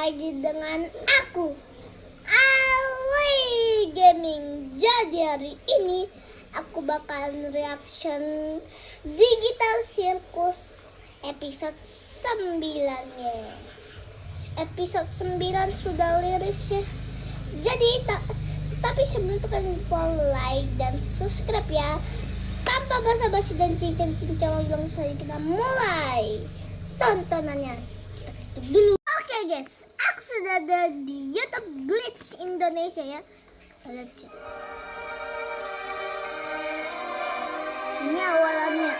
lagi dengan aku, Ali Gaming. Jadi hari ini aku bakalan reaction Digital Circus episode 9, guys. Episode 9 sudah liris ya. Jadi tapi sebelum itu kalian lupa like dan subscribe ya. Tanpa basa-basi dan cincang-cincang langsung kita mulai tontonannya. Kita tutup dulu. Oke guys, aku sudah ada di YouTube Glitch Indonesia ya. Kita lihat ya. Ini awalannya.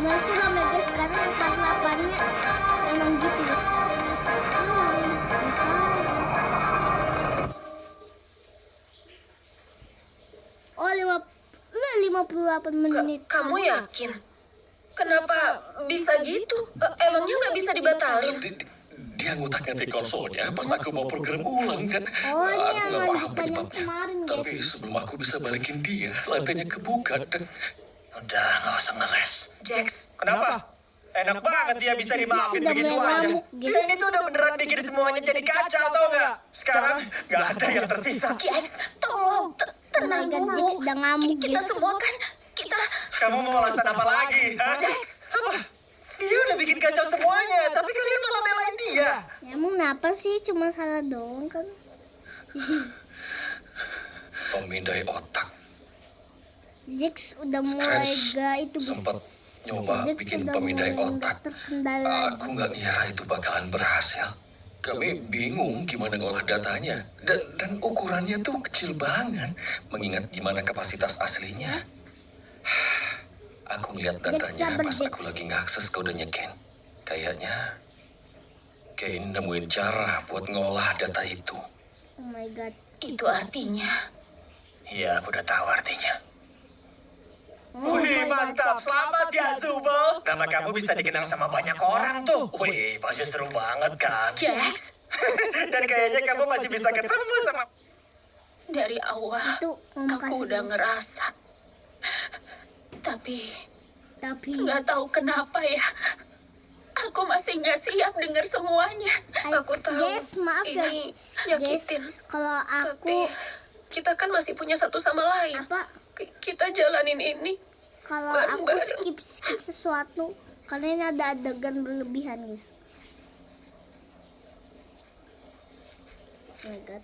Masih ramai guys, karena yang 48-nya memang gitu guys. Oh 58 menit. Kamu yakin? Kenapa bisa gitu? Emangnya nggak bisa dibatalin? Dia ngutak-ngatik konsolnya pas aku mau program ulang dan Oh ini aku yang nggak paham lanjutan yang penyebabnya. kemarin Tapi guys. sebelum aku bisa balikin dia, lantainya kebuka dan udah nggak usah ngeles. Jax, Kenapa? Enak banget dia bisa dimaafin Sudah begitu mulai aja. ngamuk, guys. Ini tuh udah beneran bikin semuanya jadi kacau, tau nggak? Sekarang nggak ada yang tersisa. Jax, tolong tenang Oh my God, dulu. Jax udah ngamuk, Kita guys. semua kan, kita Kamu mau alasan apa lagi? Hah? Jax. Apa? Dia udah bikin kacau semuanya, tapi kalian malah belain dia. Ya emang kenapa sih, cuma salah doang kan. Pemindai otak. Jax udah mulai gak itu guys. Sempat nyoba Jax bikin sudah pemindai mulai otak. gak terkendali Aku lagi. nggak ngira itu bakalan berhasil. Kami bingung gimana ngolah datanya dan ukurannya tuh kecil banget mengingat gimana kapasitas aslinya. Aku ngeliat Jax, datanya sabar, pas Jax. aku lagi ngakses kodenya Ken. Kayaknya Ken nemuin cara buat ngolah data itu. Oh my god. Itu artinya Iya, aku udah tahu artinya. Oh Wih, my god. mantap. Selamat ya, Zubel. Nama kamu bisa dikenal sama banyak orang tuh. Wih, pasti seru banget kan? Jax, Dan kayaknya kamu masih bisa ketemu sama... dari awal Itu ngomong aku kasih udah guys. ngerasa. Tapi Tapi nggak tahu kenapa ya. Aku masih nggak siap dengar semuanya. Aku tahu guys, maaf ya ini guys, nyakitin. kalau Tapi aku kita kan masih punya satu sama lain. apa Kita jalanin ini. kalau aku Bareng-bareng. skip sesuatu karena ini ada adegan berlebihan guys. Oh my god,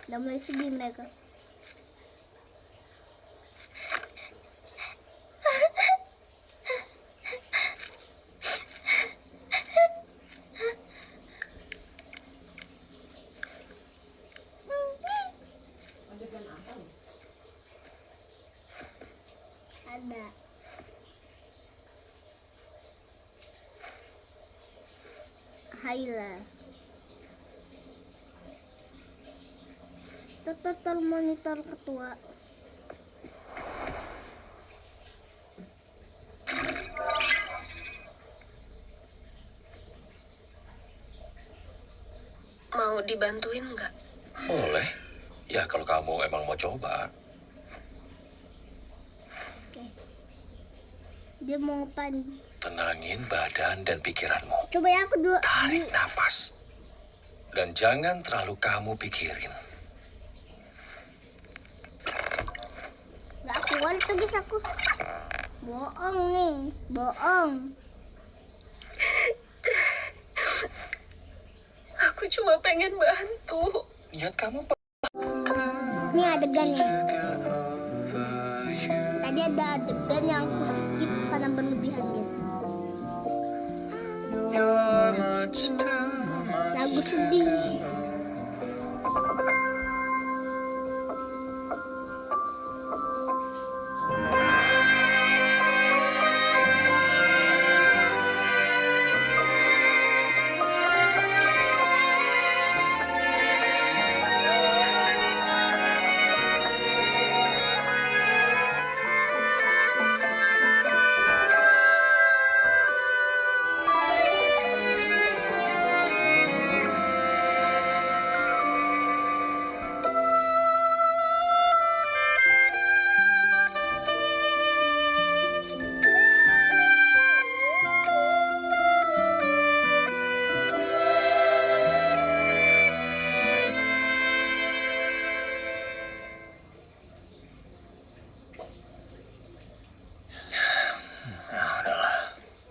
udah mulai sedih mereka. Ada Haila total monitor ketua. Mau dibantuin nggak? Boleh. Ya kalau kamu emang mau coba. Oke, dia mau pan, Tenangin badan dan pikiranmu. coba ya aku dulu Tarik nafas. Dan jangan terlalu kamu pikirin. Gak kuat tuh guys aku. Bohong nih, bohong. Aku cuma pengen bantu. Niat kamu Ini adegannya. Tadi ada adegan yang aku skip karena berlebihan guys. Lagu sedih.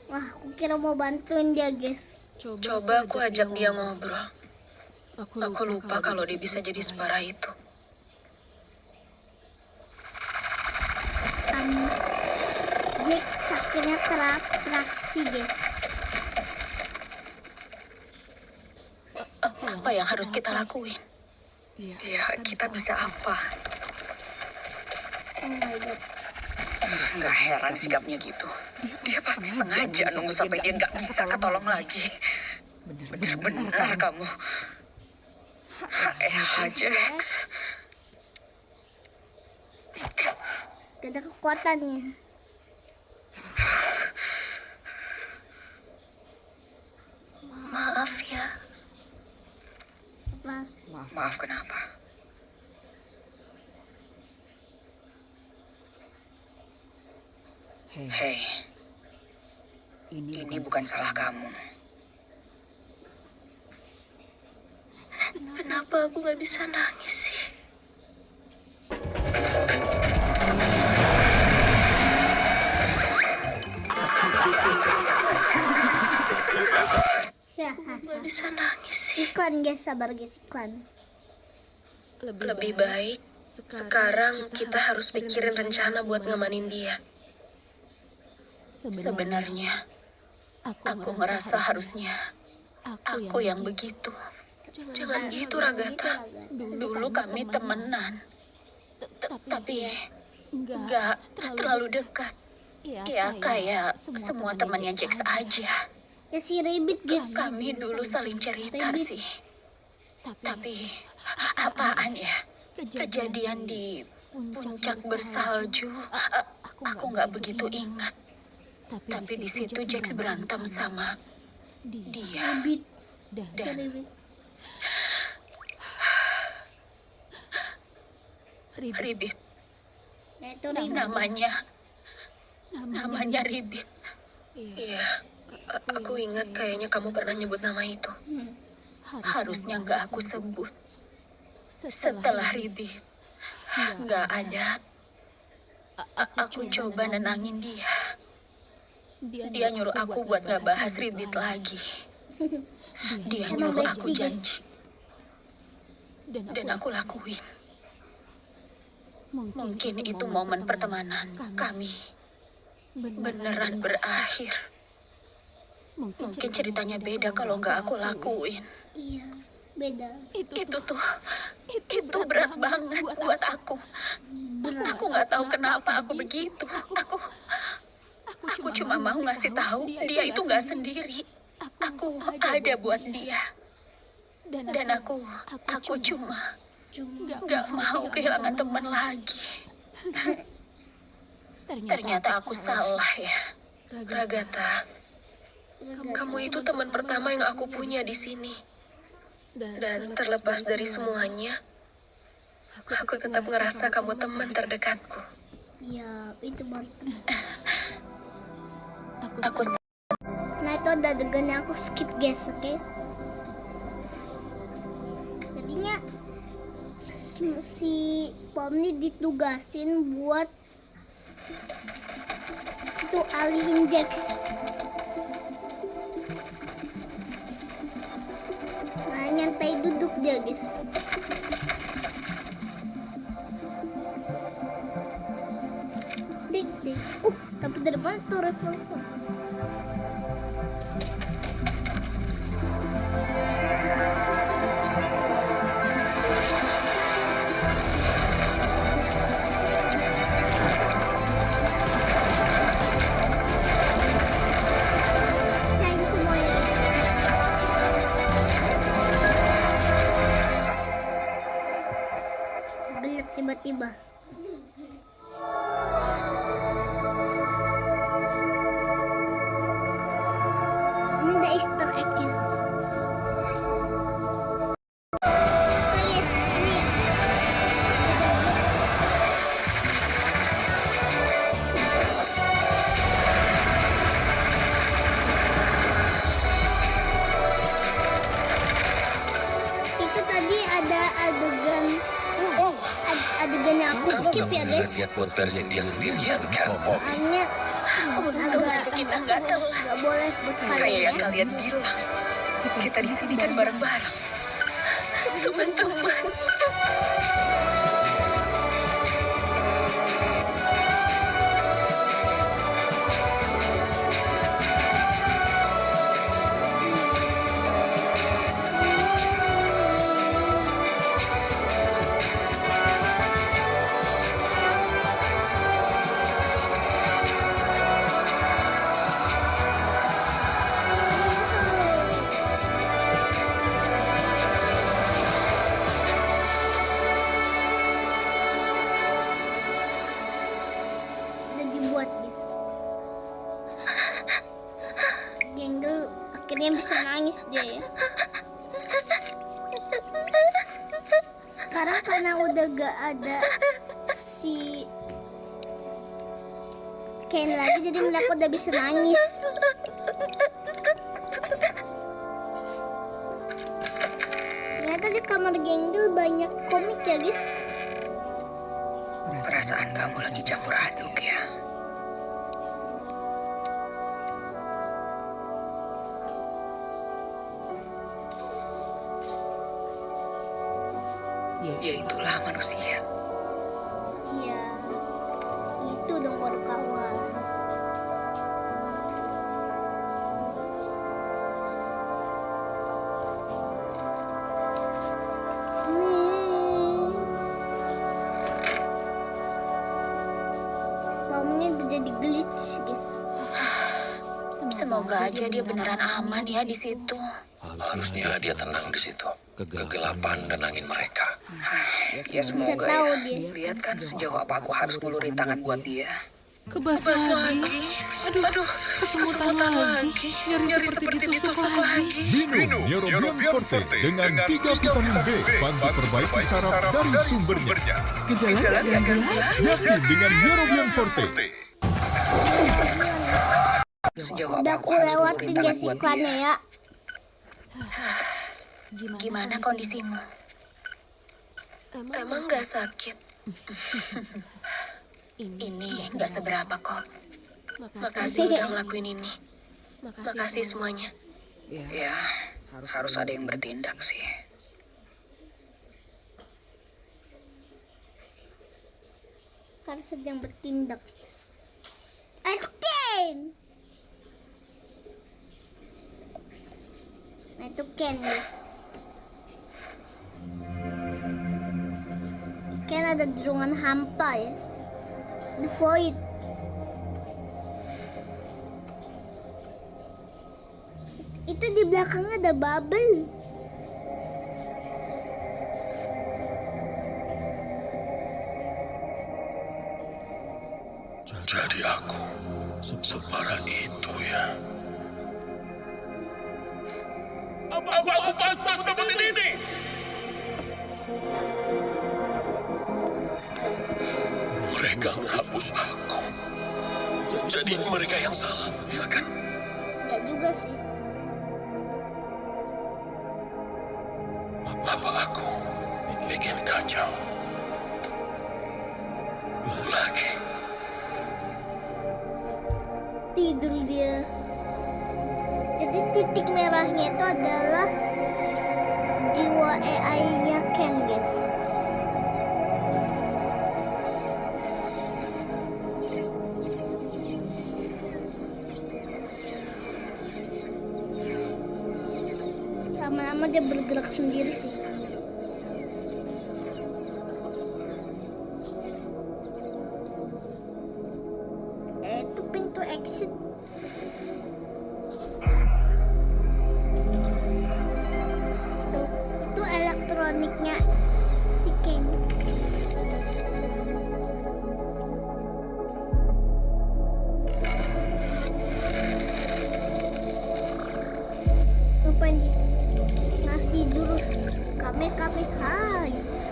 Wah, aku kira mau bantuin dia, guys. Coba aku ajak dia ngobrol. Aku lupa kalau dia bisa jadi separah itu. Jax akhirnya teratraksi, guys. Apa yang harus kita lakuin? Ya, kita bisa apa? Oh my god. Nggak heran sikapnya gitu. Dia pasti sengaja nunggu sampai dia nggak bisa ketolong lagi. Benar-benar kamu. Jax. Gak ada kekuatannya. Maaf ya. Apa? Maaf kenapa? Hei, ini bukan salah kamu. Kenapa aku gak bisa nangis sih? Ya, Gak bisa nangis sih. iklan, guys. Sabar, guys. Iklan. Lebih baik sekarang kita harus mikirin rencana buat ngamanin dia. Sebenarnya aku ngerasa harusnya aku yang begitu. Jangan gitu, Ragatha. Dulu kami temenan. Tapi nggak terlalu dekat. Ya kayak semua temannya Jax aja. Ya si Rabbit, guys. Kami dulu saling cerita sih. Tapi apaan ya? Kejadian di puncak bersalju. Aku nggak begitu ingat. Tapi di situ Jax berantem sama dia. Rabbit. Si Dan Rabbit. Ribit. Ya, itu Rabbit. Namanya Ribit. Iya. Aku ingat kayaknya kamu pernah nyebut nama itu. Harusnya nggak aku sebut. Setelah Ribit nggak ada, aku coba nenangin dia. Dia nyuruh aku buat nggak bahas Ribit lagi. Dia Emang nyuruh bestie, aku guys. janji. Dan aku lakuin. Mungkin itu momen pertemanan kami beneran berakhir. Mungkin ceritanya beda kalau nggak aku lakuin. Iya, beda. Itu berat banget buat aku. Berat. Aku nggak tahu kenapa aku begitu. Aku cuma mau ngasih tahu dia itu nggak sendiri. Aku ada buat dia. Dan aku cuma nggak mau kehilangan teman lagi. Ternyata aku salah ya. Ragatha, kamu itu teman pertama yang aku punya di sini. Dan terlepas dari semuanya, aku tetap ngerasa kamu teman terdekatku. Iya, itu baru teman. Aku Nah, itu ada adegannya aku skip, guys, oke? Jadinya si Pomni ditugasin buat itu alihin Jax. Nah, nyantai duduk dia, guys. Dik, dik. Tapi dari mana tuh revolver? adegan adegan yang aku Kamu skip ya nggak guys. lihat buat versi dia sendirian kan, Poppy? Soalnya Untung aja kita nggak tahu. nggak boleh buat kalian Kayak ya. yang kalian bilang. Kita di sini kan bareng-bareng. Teman-teman. Udah dibuat guys. Genggel akhirnya bisa nangis dia ya. Sekarang karena udah gak ada si Ken lagi, jadi mereka udah bisa nangis. Ternyata di kamar Genggel banyak komik ya guys. Perasaan kamu lagi campur aduk ya. Ya itulah manusia. Iya, itu dong baru kawan. Kamunya udah jadi glitch guys. Semoga aja dia beneran aman ya di situ. Harusnya dia tenang di situ. Kegelapan dan angin mereka. Ya Bisa semoga tahu ya. dia. Lihat kan sejauh apa aku harus ngulurin tangan buat dia. Kebas lagi. Aduh, kesemutan lagi. Nyari seperti ditusuk lagi. Minum Neurobion Forte dengan 3 vitamin B bantu perbaiki saraf dari sumbernya. Gejala gangguan. Yakin dengan Neurobion Forte. Sejauh Udah apa aku aku harus ngulurin lewatin tangan guys buat iklannya dia. ya. Gimana kondisimu? Emang nggak sakit? Ini nggak seberapa kok. Makasih udah ngelakuin ini. Makasih semuanya. Ya, harus ada yang bertindak sih. Harus ada yang bertindak. Ken. Nah itu Ken guys. Ken ada di ruangan hampa ya. The Void. Itu di belakangnya ada bubble. Jadi aku separah itu ya. Apa aku pantas dapetin ini? Mereka menghapus aku. Jadi mereka yang salah, ya kan? Enggak juga sih. Apa aku bikin kacau? Lagi. Tidur dia. Jadi titik merahnya itu adalah jiwa AI-nya Ken guys. Lama-lama dia bergerak sendiri sih. Itu pintu exit. Tuh, itu elektroniknya si Ken. Lupa nih, ngasih jurus Kamehameha gitu.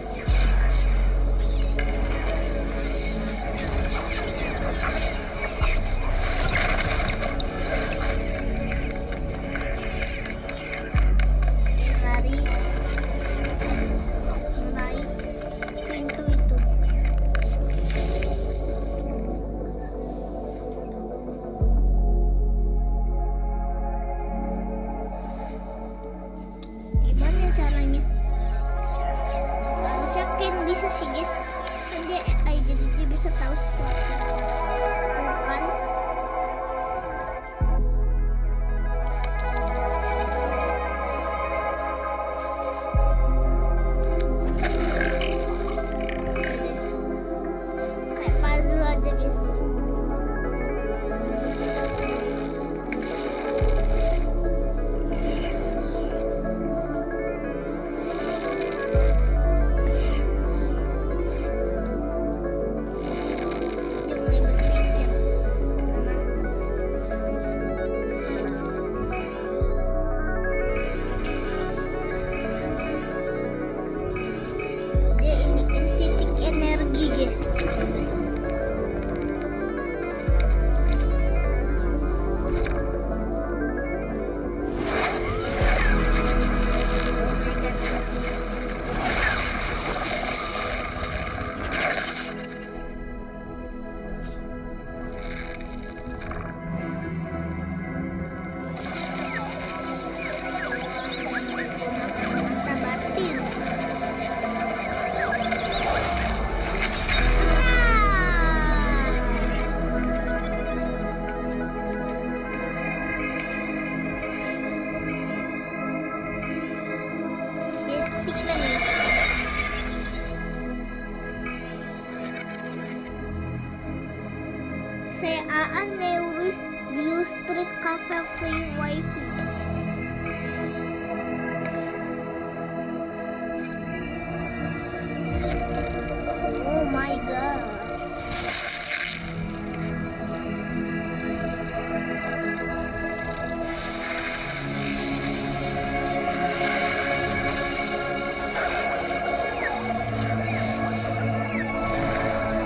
Ken lari. bisa sih guys, kan dia AI jadi dia bisa tahu sesuatu. Tuh kan. Udah deh. Kayak puzzle aja guys. Dia mulai berpikir. Nah, mantep. Dia ini kan titik energi guys. Oh my god. Menggunakan mata batin. Dia stickman nih. CAA Neuris Blue Street Cafe Free Wifi. Oh my god.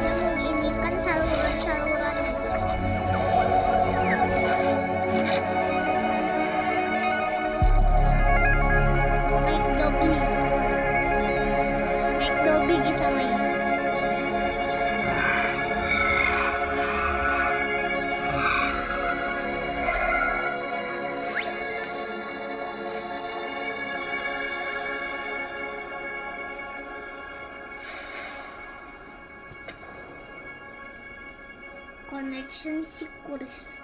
Dia menginikan saluran-salurannya guys. Mike Dobby. Mike Dobby guys namanya. Connection Securus.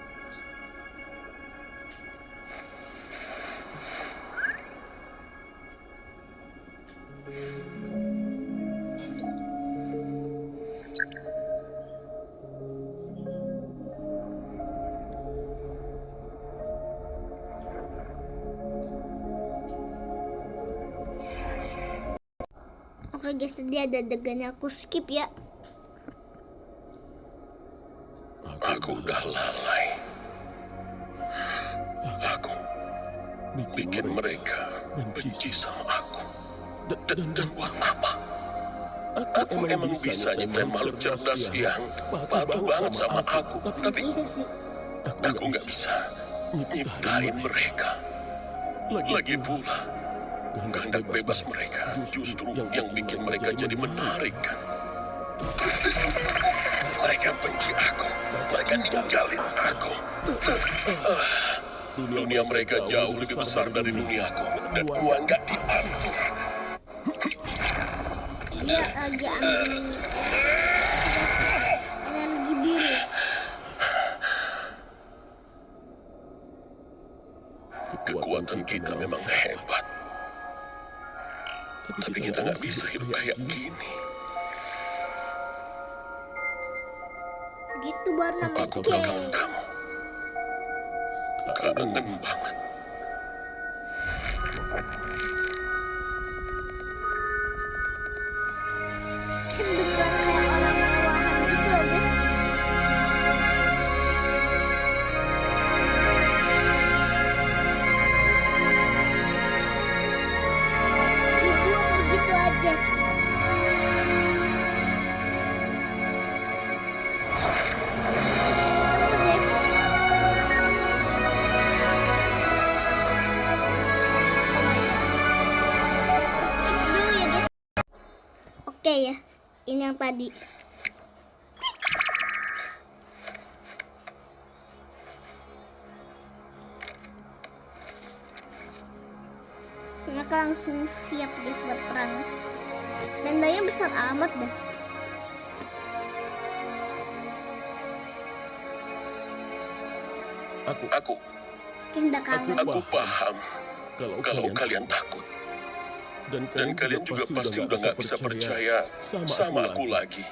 Oke guys, tadi ada adegannya aku skip ya. Aku udah lalai. Aku bikin mereka benci sama aku. Dan buat apa? Aku emang bisa nyiptain makhluk cerdas yang patuh banget sama aku. Tapi Iya sih. aku nggak bisa nyiptain mereka. Lagi pula, kehendak bebas mereka justru yang bikin mereka jadi menarik kan. Mereka benci aku. Mereka ninggalin aku. Dunia mereka jauh lebih besar dari duniaku. Dan gua nggak diatur. Dia lagi ambil energi biru. Kekuatan kita memang hebat. Tapi kita nggak bisa hidup kayak gini. Gitu baru namanya Aku gay. kangen kamu. Kangen banget. Kan beneran kayak orang mewahan gitu loh guys. Dibuang begitu aja. Temu deh. Oh my god. Aku skip dulu ya guys. Oke ya, ini yang tadi. Mereka langsung siap guys buat perang. Tendanya besar amat dah. Aku Kinda kangen. paham kalau kalian takut. Dan kalian juga pasti udah gak bisa percaya sama aku lagi.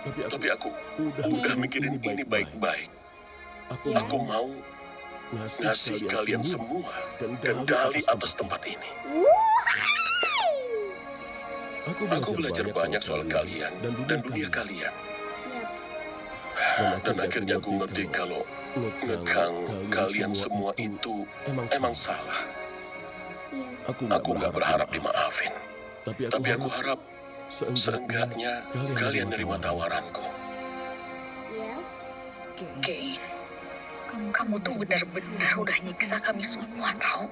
Tapi aku udah mikirin ini baik-baik. Aku mau ngasih kalian semua kendali atas tempat ini. Aku belajar banyak soal kalian dan dunia kalian. Yap. Dan akhirnya aku ngerti kalau ngekang kalian semua itu emang salah. Iya. Aku gak berharap dimaafin. Tapi aku harap seenggaknya kalian nerima tawaranku. Iya. Kane, kamu tuh benar-benar udah nyiksa kami semua tahu.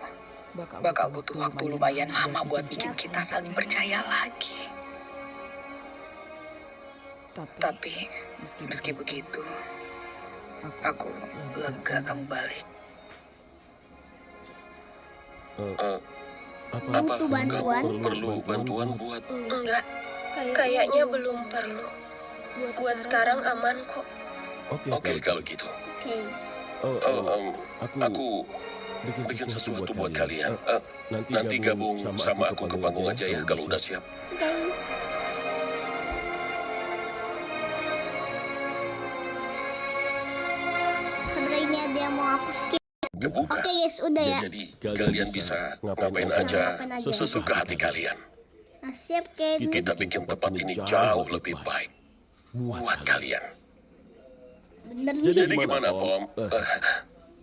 Bakal butuh waktu lumayan lama buat bikin kita saling percaya lagi. Tapi meski begitu, aku lega kamu balik. Apa Butuh bantuan? kamu perlu bantuan buat... Enggak, kayaknya belum perlu. Buat sekarang aman kok. Oke, kalau gitu. Oke. Aku bikin sesuatu buat kalian. Nanti gabung sama aku ke panggung aja ya kalau udah siap. Oke. Sebenarnya ini ada yang mau aku skip. Bukan. Oke guys, udah ya. Jadi kalian bisa ngapain aja Ngapain aja. sesuka hati kalian. Nah, siap Ken. Kita bikin tempat ini jauh lebih baik buat kalian. Bener Jadi nih. gimana, Pom?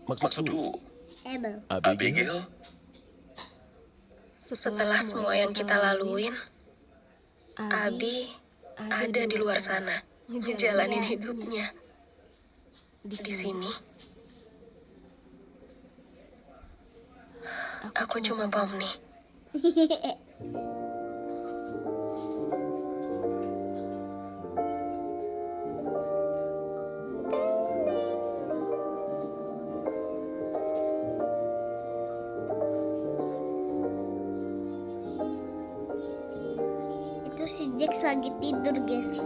Maksudku, Ebel. Abigail? Setelah semua yang kita laluin, Abi ada di luar sana, ngejalanin hidupnya. Di sini, aku cuma Pom nih. Itu si Jax lagi tidur guys.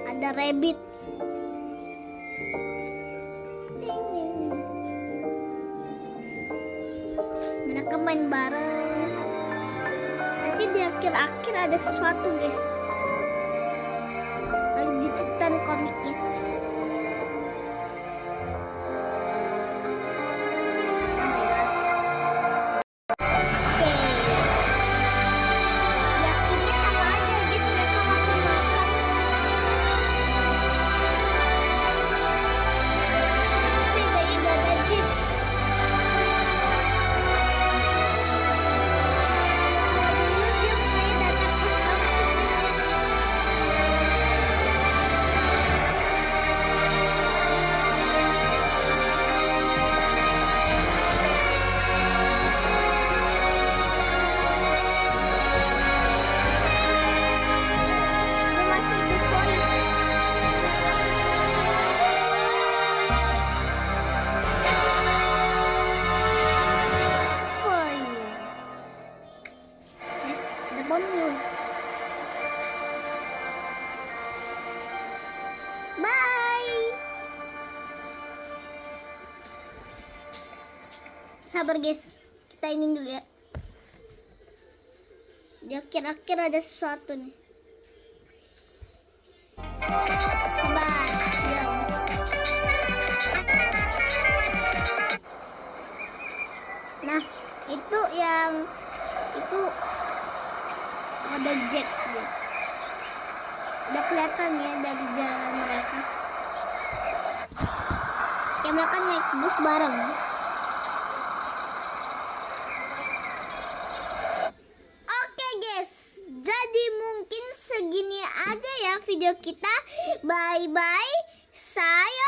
Ada rabbit. Ding, ding. Mereka main bareng. Nanti di akhir-akhir ada sesuatu guys. Lagi diceritain komiknya. Oh my god. Oke. Yakinnya sama aja guys, mereka makan-makan. Beda ada Jax. Kalau dulu dia kayak datang pas aksinya. Udah masuk The Void. Void. Ada bomnya. Bye. Sabar guys, kita ini dulu ya. Di akhir-akhir ada sesuatu nih. Sabar, diam. Nah, itu ada Jax guys. Udah kelihatan ya dari jalan mereka. Kayak mereka naik bus bareng. Oke guys, jadi mungkin segini aja ya video kita. Bye bye, sayonara.